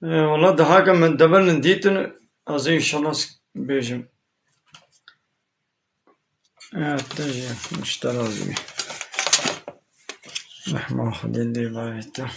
والله دهاكم من دبل نديتن أزين شلص بيجم تجي مشترى زي لحمة خدين دي بايته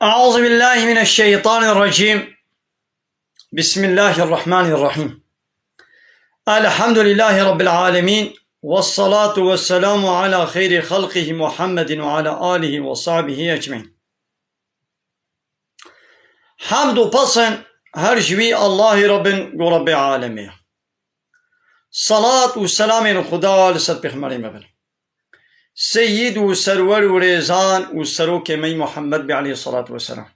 أعوذ بالله من الشيطان الرجيم بسم الله الرحمن الرحيم الحمد لله رب العالمين والصلاة والسلام على خير خلقه محمد وعلى آله وصحبه أجمعين حمد و پسن هر جوی الله رب و رب عالمين صلاة و سلام خدا لسد پیغمبر مبن سيد و سرور و ريزان و سروك مي محمد عليه الصلاة والسلام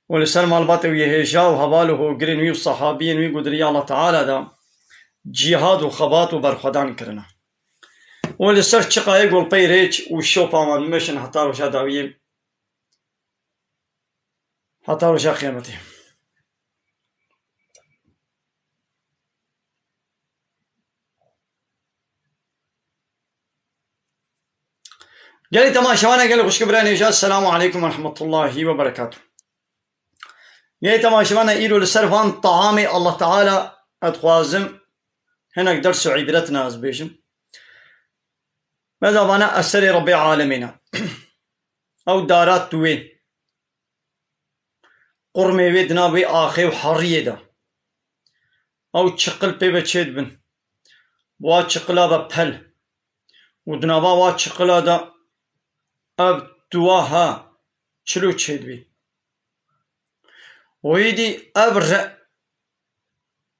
ولسلم البات ويهجا وحواله وقرن وصحابين وقدري الله تعالى دا جهاد و خبات و برخدان کرنا ولسر چقاية قول بيريج و شوپا من مشن حتى روشا داوية حتى روشا قيامته قالي تماشوانا قالي خوش كبراني جا السلام عليكم ورحمة الله وبركاته قالي تماشوانا إيرو لسرفان طعامي الله تعالى أتخوازم هناك درس عبرتنا أزبيشم ماذا بانا أسري ربي عالمنا أو دارات توي قرمي ويدنا بي آخي وحرية دا أو تشقل بي بچيد بن وا تشقلا ببهل ودنابا وا تشقلا دا اب دواها چلو چيد بي ويدي اب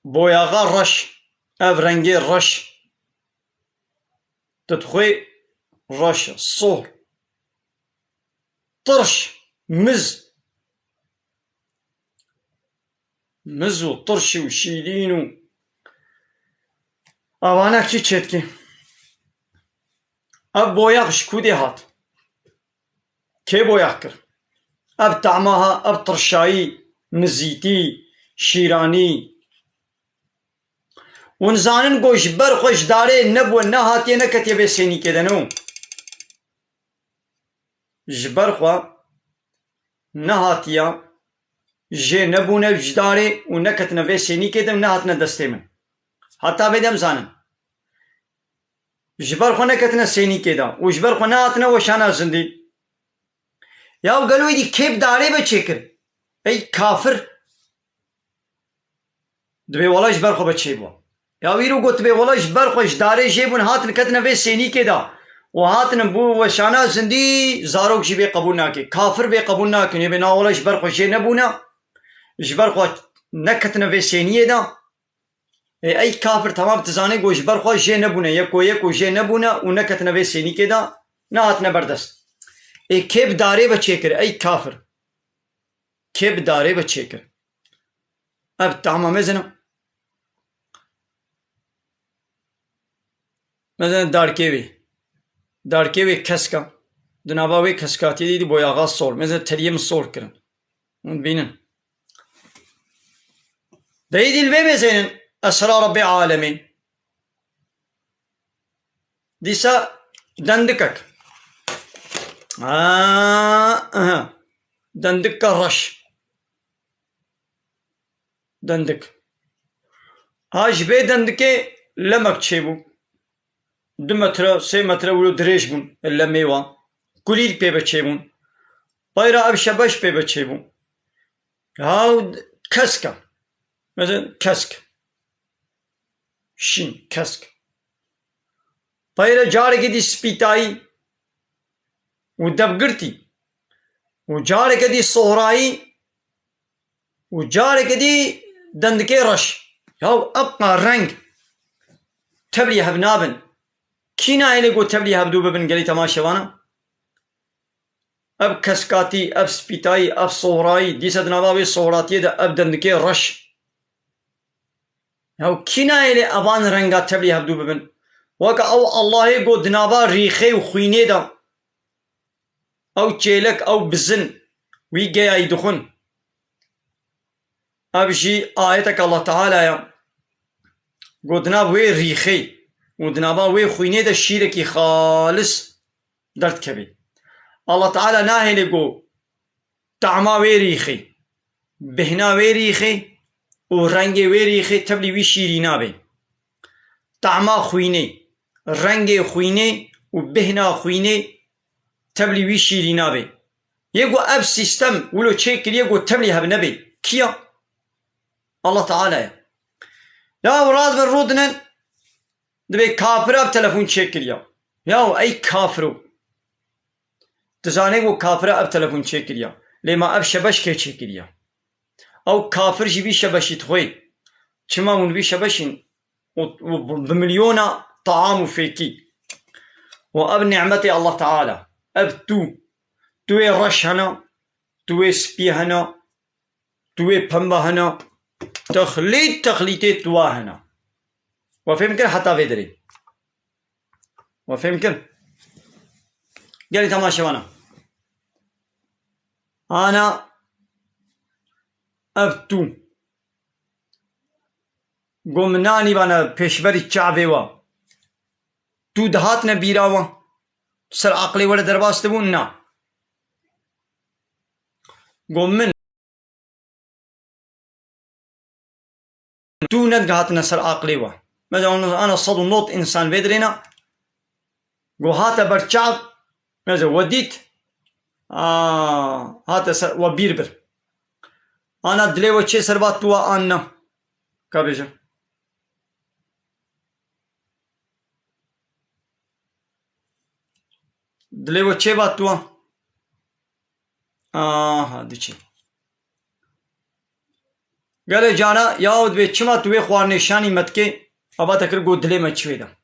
بوياغا رش اب رنگي رش تدخوي رش صور طرش مز و طرش و شيلين و اوانا كي چيد اب بوياغ شكودي هات كي بوياغ كر اب طعمها اب طرشاي مزيتي شيراني ونزانن گوش بر خوش داره نبو نهاتي نكتي بسيني كدنو جبر خوا نهاتيا جي نبو نبجداري ونكت نبسيني كدم نهاتنا دستي من حتى بدم زانن جبر خو نكتنا سيني كدا وجبر خو نهاتنا وشانا زندي ياو قالوا يدي كيف داري بچكر اي كافر دبي والله جبر خو بتشي بوا يا ويرو قلت بي والله جبر خو داري جيبون هاتن كتنا في سيني كده وهاتن بو وشانا زندي زاروك جي قبول ناكي كافر بي قبول ناكي يبي نا والله جبر خو جي نبونا جبر خو نكتنا في سيني ده اي كافر تمام تزاني گو جبر خو جي نبونا يكو جي نبونا ونكتنا في سيني كده نهاتنا بردست اي كيف داري بچي كر اي كافر كيف داري بچي كر اب تمام مزنا مثلا داركيوي كسكا دناباوي كسكاتي دي بويا غاز صور مثلا تريم صور كرن بينن دايدي البي مثلا اسرار رب العالمين ديسا دندكك دندك الرش دندك هاج بي دندكي لمك تشيبو 2 متر 3 متر ولو دريج بون الا ميوا قليل بي بتشيبون بايرا اب شبش بي بتشيبون هاو كسكا مثلا كسك شين كسك بايرا جارك دي سبيتاي ودبقرتي وجارك دي صهراي وجارك دي دندكي رش هاو ابقى رنگ تبلي هبنابن كينا إلي قو تبلي هبدو ببن قلي تماشوانا اب كسكاتي اب سبيتاي اب صهراي دي سدنا بابي صهراتي دا اب دندكي رش هاو كينا إلي ابان رنگا تبلي هبدو ببن وكا او الله قو دنابا ريخي وخويني دا او تشيلك او بزن ويجي يدخن ابجي آيتك الله تعالى يا قو دناب وي ريخي ودنابا وي خويني دا شيركي خالص درد كبي الله تعالى ناهي لقو طعما وي ريخي بهنا وي ريخي ورنگي وي ريخي تبلي وي شيرينا بي طعما خويني رنگي خويني وبهنا خويني تبلي وي شيرينا بي يقو اب سيستم ولو تشيكل يقو تبلي هب نبي كيا الله تعالى يا وراد من رودنن دبي كافر اب تلفون تشيكل يا اي كافرو تزاني و كافر اب تلفون تشيكل لما اب شبش كي تشيكل او كافر جي شبشي تخوي كما ون بي شبشين وبمليون طعام فيكي واب نعمتي الله تعالى اب توي رش هنا توي سبي هنا توي بمبا هنا تخليتي توا هنا وفهمكن حتى فيدري وفهمكن قال لي تماشى وانا انا ابتو قمناني بانا پیشبری چاوه و تو دهاتنا بیراوا سر عقلی ولا درباست بون نا قمن تو ندهاتنا سر عقلی و مثلا انا صدو نوت انسان بدرينا قو هاتا برچاب مثلا وديت هاتا سر وبيربر انا دلي وچه سربات توا انا كابيجا دلي وچه بات توا ديچي قال جانا ياود بي چما توي خوار نشاني متكي ابا تكر قو دلي مچويدا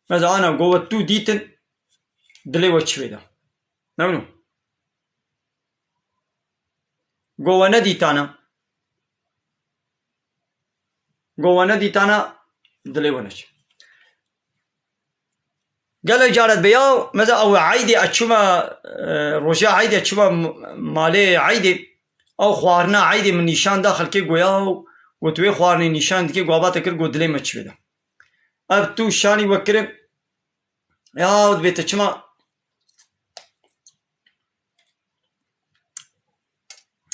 مثلا انا قو تو ديتن دلي وچويدا نونو قوانا ديتانا دلي ونش قال جارت بياو مثلا او عيدي اتشما روجا عيدي اتشما مالي عيدي او خوارنا عيدي من نشان داخل كي قوياو وتوي خوارني نشان دكي قوابات كر قو دلي مچويدا اب تو شاني وكرم ياود بيت اتشما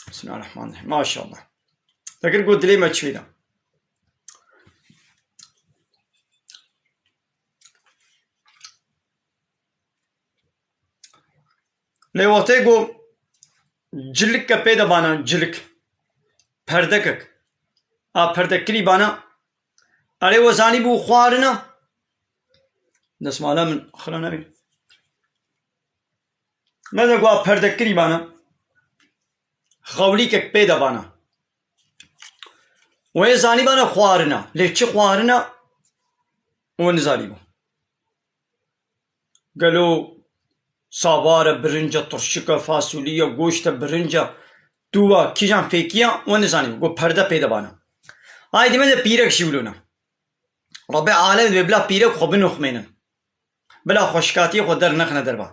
بسم الله الرحمن الرحيم ما شاء الله تكر قو دلي مچويدا لواتي قو جلك پیدا بانا جلك پردکک پردەکری بانە ئەرێ وەزانی بوو خوارنە دەسمالە من خرا نەبێ مەدەگوا پەردەکری بانە خەولیکێک پێ دەبانە وێ زانی بانە خوارنە لێ چی خوارنە وە نزانی بوو گەلۆ ساوارە برنجە تڕشکە فاسولیە گۆشتە برنجە دووە کیژان فێکیە وە نزانی بوو گۆ پەردە پێ دەبانە ئای دیمەدە پیرەک شیولونە ڕەبێ عالەم دەبێ بلا پیرەک خۆ بنوخمێنن بلا خۆشکاتی خۆ دەرنەخنە دەربا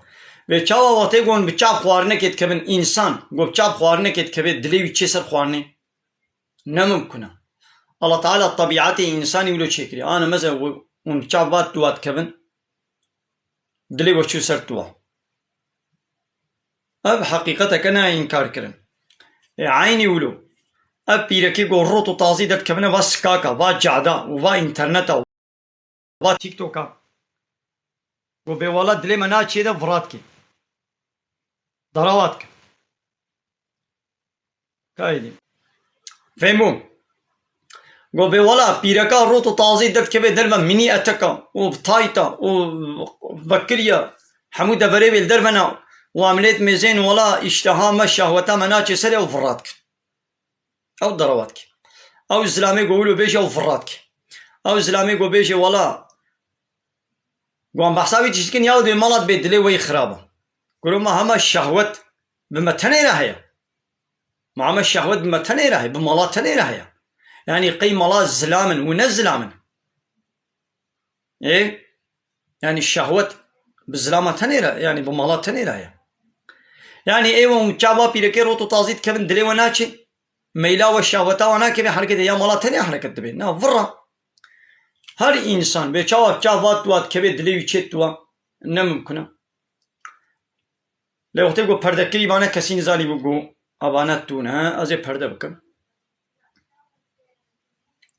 وێ چاوە وەتەی گۆن بچاپ خواردنەکێت کە بن ئینسان گۆ بچاپ خواردنەکێت کە بێت دلێوی چێ سەر خواردنێ نەممکنە الله تعالى طبيعتي إنساني ولو شكري أنا مثلا ونشابات دوات كبن دلي وشو سرتوا أب حقيقتك أنا إنكار كرن عيني ولو أب بيركي قررت وتازي دت كبنه واس كاكا وا جادا ووا إنترنتا وا تيك توكا وبيولا دلي منا شيء ده فراتك ضرواتك كايدي فهمون گو به والا پیرکا رو تو تازی دفت که به دربا منی اتکا و بطایتا و بکریا حمود دبره بیل دربنا و عملیت میزین والا اشتها ما شهوتا منا چه سری او فرات کن او دروات کن او اسلامی گولو بیش او فرات کن او اسلامی گو بیش والا گو هم بحثاوی تشتکن یاو دوی مالات بید دلی وی خرابا گلو ما همه شهوت بمتنی رهیا ما همه شهوت بمتنی رهیا بمالات تنی رهیا يعني قيم الله زلاما ونزلاما ايه يعني الشهوة بالزلامة تنيرة يعني بمالات تنيرة يعني ايه ومجابا بيركي روتو تازيد كبن دلي وناتشي ميلا والشهوة وانا كبه حركة يا مالات تنيرة حركة دبين نا فرا هر انسان بيچاوا جاوات دوات كبه دلي وچت دوا نممكنه لو وقتی گو پردکری بانه کسی نزالی بگو ابانت دونه از پرده بکن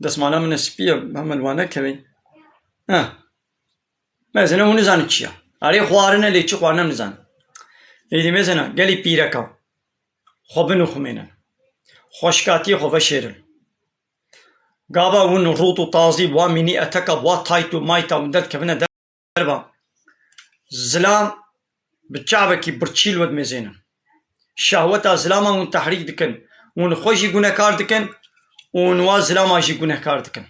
دەسمانە منە سپیە هەمەلوانە کەوێ مەزنە و نزانت چییە ئارێ خوارنە لێ چی خواردنە نزان ئیدی مێزنە گەلی پیرەکە خۆ بنوخمێنن خۆشکاتی خۆ بەشێرن گابا ون ڕوت و تازی وا مینی ئەتەکە وا تایت و مایتا و دەت کەبنە دەربا زلام بچاوێکی برچیل وەد مێزێنن شەهوەتا زلامە ون تەحریک دکن ون خۆشی گونەکار دکن ونواز زلام جی گناه کار دکن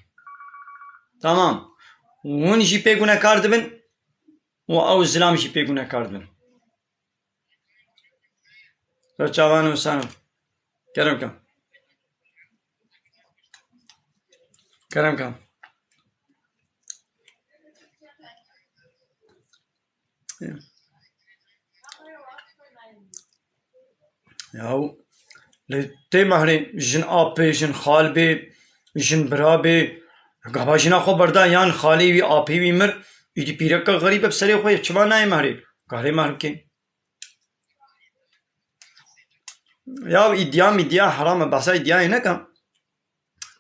تمام ون جی پی گناه کار دبن و او زلام جی پی گناه کار دبن تو چاوان و سانم کرم کم کرم کم یاو تی مهری جن آب بی جن خال بی جن برا بی گابا جنا خو بردا یان خالی وی آبی وی مر ایدی پیرک غریب بسری خو چما نای مهری گاری مهر کی یا ایدیا حرام بحث ایدیا نه کم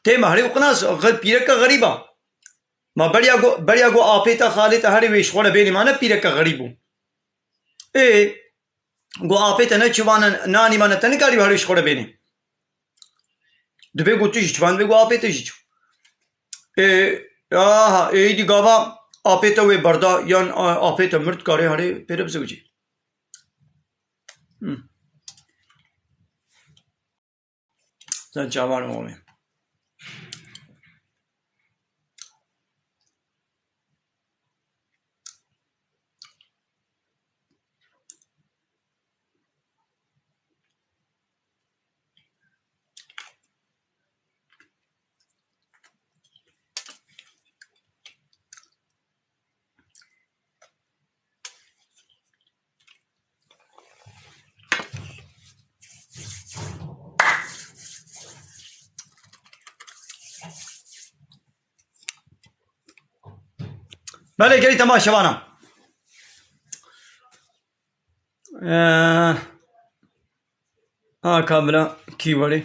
تی مهری وقناس غل پیرک غریبا ما بریا گو آبی تا خالی تا هری ویش خو بینی مانه پیرک غریبو ای گو آپی تنه چوانه نانی مانه تنه کاری بهاریش خوره بینی دبی گوتیش چوان بگو آپی تیش ایدی گاوا آپی تا وی بردا یان آپی تا مرد کاری هاری پیره بزگوچی زن چاوان مومی بله گری تماشا وانا کاملا کی وڑی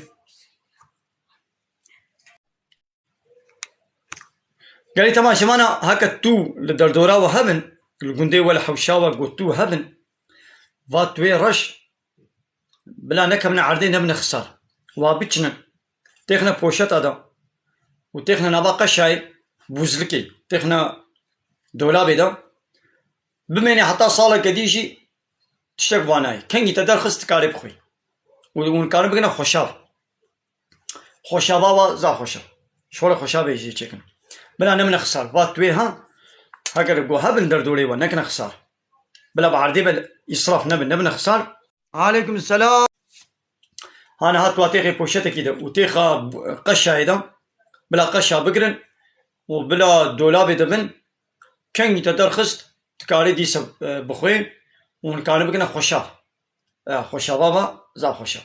گری تماشا وانا هكا تو لدردورا وهبن الجندي ولا حوشاوة قلتو هبن فاتوي رش بلا نكمنا عردين نبنا خسار وابتشنا تيخنا بوشت هذا وتخنا نبا قشاي بوزلكي تخنا دولابي دا بمني حتى صالة كديجي تشتك واناي كنجي تدار خست كاري بخوي ونكاري بقنا خوشابا زا خوشاب شوال خوشاب يجي تشكن بلا نمنا خسار فات تويها هكذا بقو هبن دردولي ونكنا خسار بلا بعردي بل إسراف نبن خسار. عليكم السلام. أنا هات واتيخي بوشتك كده وتيخا قشة هيدا بلا قشة بقرن وبلا دولابي دبن كان يتدرخست تكاري دي بخوين ونكاري بقنا خوشاب بابا زا خوشاب.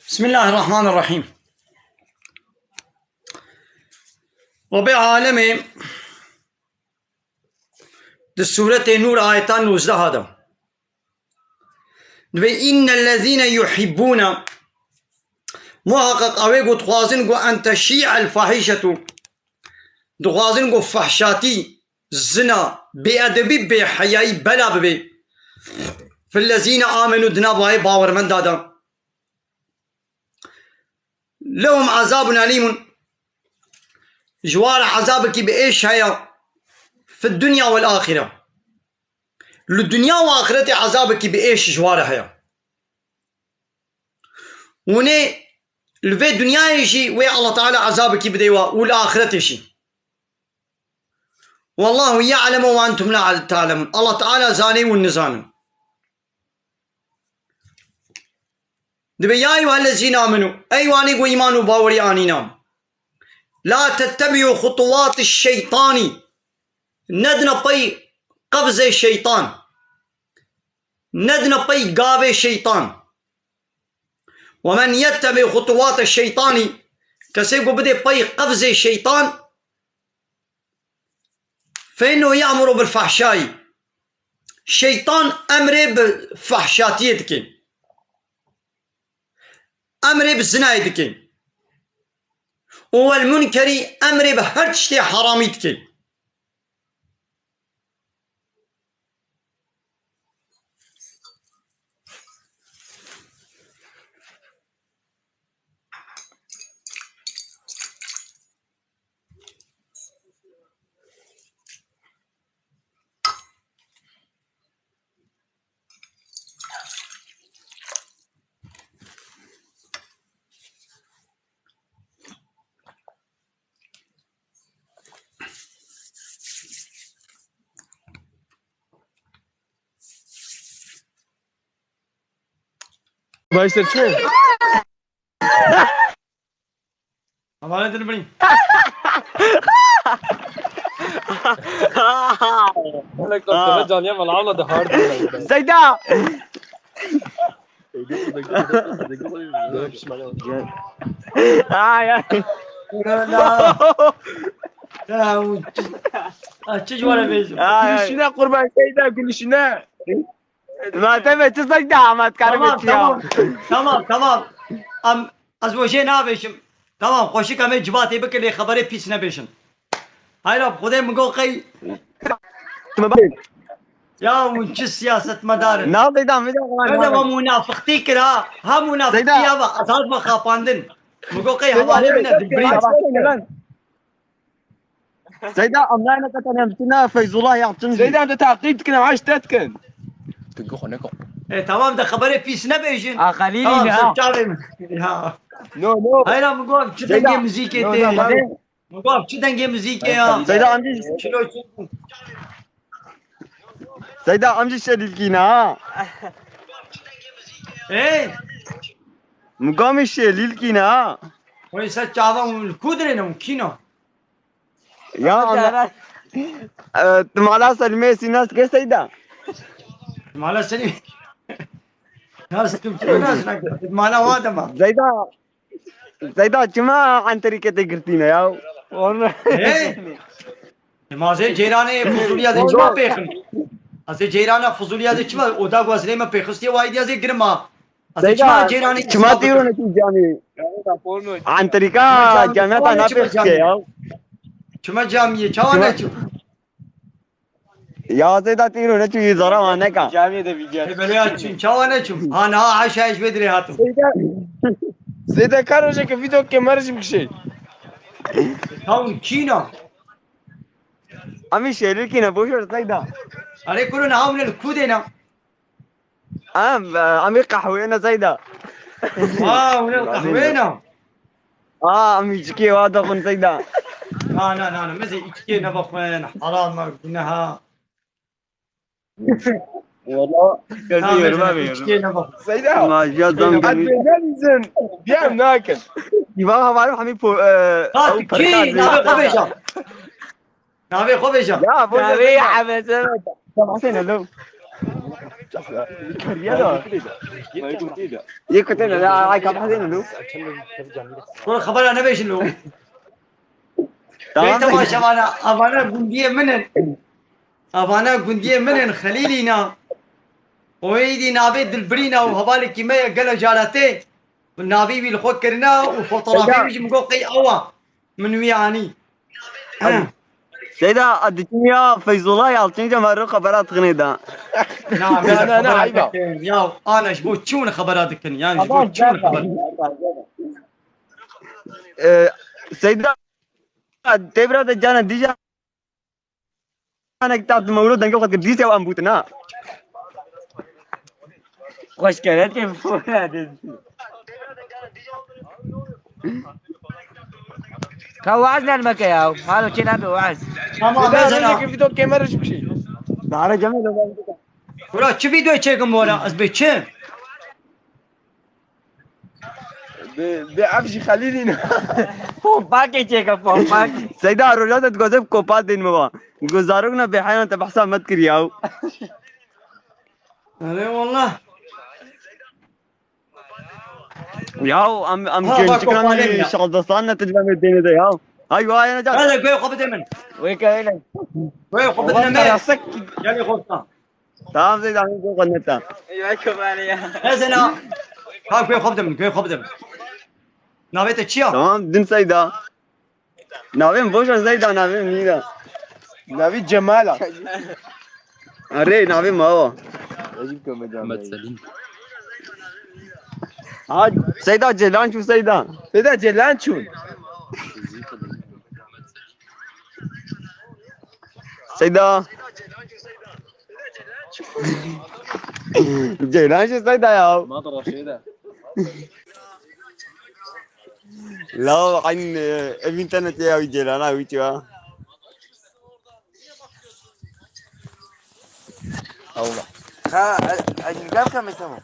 بسم الله الرحمن الرحيم. رب عالمي السورة نور آيتان نوزده هذا إن الذين يحبون محقق أويقو تخوازن أن تشيع الفاحشة تخوازن فحشاتي الزنا بأدبي بحياي بلا ببي فالذين آمنوا دناباي باور من دادا لهم عذاب أليم جوار عذابك بإيش هيا في الدنيا والآخرة للدنيا وآخرة عذابك بإيش جوار هيا وني الفي الدنيا يجي وي الله تعالى عذابك بديوا والآخرة يجي والله يعلم وأنتم لا تعلمون الله تعالى زاني والنزان دبي يا أيها الذين آمنوا أيواني وإيمانوا باوري آنينا لا تتبعوا خطوات الشيطان ندنا بي قفز الشيطان ندنا بي قاب الشيطان ومن يتبع خطوات الشيطان كسيقو بدي بي قفز الشيطان فإنه يأمر بالفحشاء الشيطان أمره بفحشاتيتك أمره بالزنا يدك والمنكر أمره بهرشتي حراميتك بايستر شو؟ حواله دلبري انا كنت جانيا ملعونه ده هارد زيدا يا لا لا تجوال بيجو كل شنا قربان سيدا كل شنا ما تبي تصدق ما تمام تكرمت يا تمام ام از وجه نابشم تمام خوشی کمی جباتی بکلی خبری پیش نبیشن هاي رب خدای مگو قی يا ونش سياسة مدار نا زيدا هذا ما منافقتي كرا ها منافقتي زيدا. يا أصحاب ما خافاندن مگو قي حوالي من الدبرين زيدا أملانا كتنمتنا فيز الله يعطيني سيدا انت تعقيد كنا معاش تتكن إيه تمام ده خبري پیش نبیشن خليلي تمام ها سبتاوي ها نو هاي رب مگو چه دنگی موزیکی تی مگو چه دنگی موزیکی یا زيدا أمجي چلو چلو زيدا أمجي شليلكينا إيه مقامي شليلكينا ويسا چاوا کودرنا کینا يا تمالا سلمي ناس كيف سيدا مالا سني ناس كم چلو ناس نك مالا وادما زيدا كما عن طريقة تقرتينا يا إيه مازه جيرانه فضوليا ده چما پیخن از جيرانه فضوليا ده چما اودا گوزنه ما پیخستی وايديا زي گرما از چما جيرانه كما تيرو نتي جامي عن طريقة جامعة أنا بيخشى يا چما جامعه چاوانه چو يا زيدا تيرو نتي زرا وانا كا جامعه ده بيجي بلیا چون چاوانه چو انا عايش بدري هاتو زيدا كاروجا كفيدو كمرج مكشي هم كينا أمي شليلكينا بوشر زيدا علي كلنا عامل الكودنا أمي قحوينا زيدا واو القهوينا أمي جكي وادا خن زيدا لا مزي كينا بخوين حرام ما قلناها والله كثير ما بير كينا بخ سيدا ما جازم بنزن بيام ناكل يبقى ما حمي بو هات كي نابي خبيشة نابي خبيشة يا بو يا حبيبي طبعا سنة لو يكتنا لا هاي كم حزين لو كل خبر أنا بيش له بيت ما شوانا أبانا جندية منن خليلينا ويدي نابي دلبرينا وهبالي كيميا قال جالاتي والنابي بالخوت كرنا وفوتوغرافي بيجي مقوقي أوا من وياني سيدا الدنيا فيز الله يعطيني جمهور خبرات غنيدا نعم أنا عيبة يا أنا شبوت شون خبراتك يعني شبوت شون خبراتك سيدا تبرا تجانا ديجا أنا كتاب مولود دنجو قد ديسي أو أمبوتنا خوش كانت كيف كوعزنا المكياو هذا كنا بوعز تمام زيدا بزنا كفيدو كمرج مكشي دارا جميل ولا چه ویدیو چکم ولا از به چه بأفشي خليلينا باكي تشيكا باكي سيدا رجعت تجوزف كوبات دين موا جزارونا بحياة أنت بحسب ما تكرياو اي والله ياو أم ها، باكو كنا بالين. شغل دستاننا تجمع الدين ده ياو أيوة أنا جات هذا كوي خبط من ويكايلك كوي خبط والله من يا سك يعني خبطنا تمام سيدا أنا جو قلنا ياكم عليا هذا ها كوي خبط من نابت چیا تمام دين سيدا ناوين بوشر سيدا ناوين ميدا نبي جمالة أري ناوين ما هو سيدا جيلان شو سيدا سيدا جلان شون سيدا جيلان شو سيدا ياو ما طرف سيدا لا عن الانترنت يا جيلان أوي توا ها القام كم يسمو